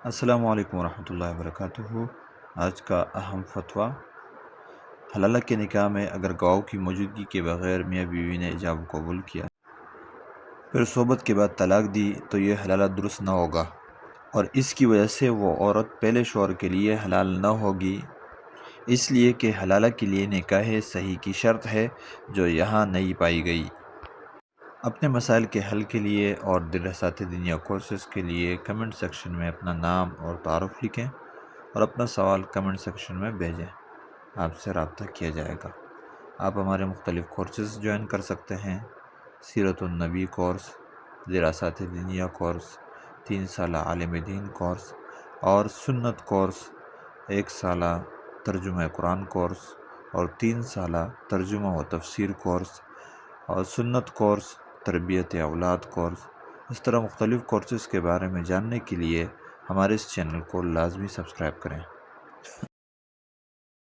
السلام علیکم ورحمۃ اللہ وبرکاتہ۔ آج کا اہم فتویٰ: حلالہ کے نکاح میں اگر گواہوں کی موجودگی کے بغیر میاں بیوی نے ایجاب قبول کیا پھر صحبت کے بعد طلاق دی تو یہ حلالہ درست نہ ہوگا، اور اس کی وجہ سے وہ عورت پہلے شوہر کے لیے حلال نہ ہوگی، اس لیے کہ حلالہ کے لیے نکاح صحیح کی شرط ہے جو یہاں نہیں پائی گئی۔ اپنے مسائل کے حل کے لیے اور دراسات دینیا کورسز کے لیے کمنٹ سیکشن میں اپنا نام اور تعارف لکھیں اور اپنا سوال کمنٹ سیکشن میں بھیجیں، آپ سے رابطہ کیا جائے گا۔ آپ ہمارے مختلف کورسز جوائن کر سکتے ہیں: سیرت النبی کورس، دراسات دینیا کورس، 3 سالہ عالم دین کورس اور سنت کورس، 1 سالہ ترجمہ قرآن کورس اور 3 سالہ ترجمہ و تفسیر کورس اور سنت کورس، تربیت اولاد کورس۔ اس طرح مختلف کورسز کے بارے میں جاننے کے لیے ہمارے اس چینل کو لازمی سبسکرائب کریں۔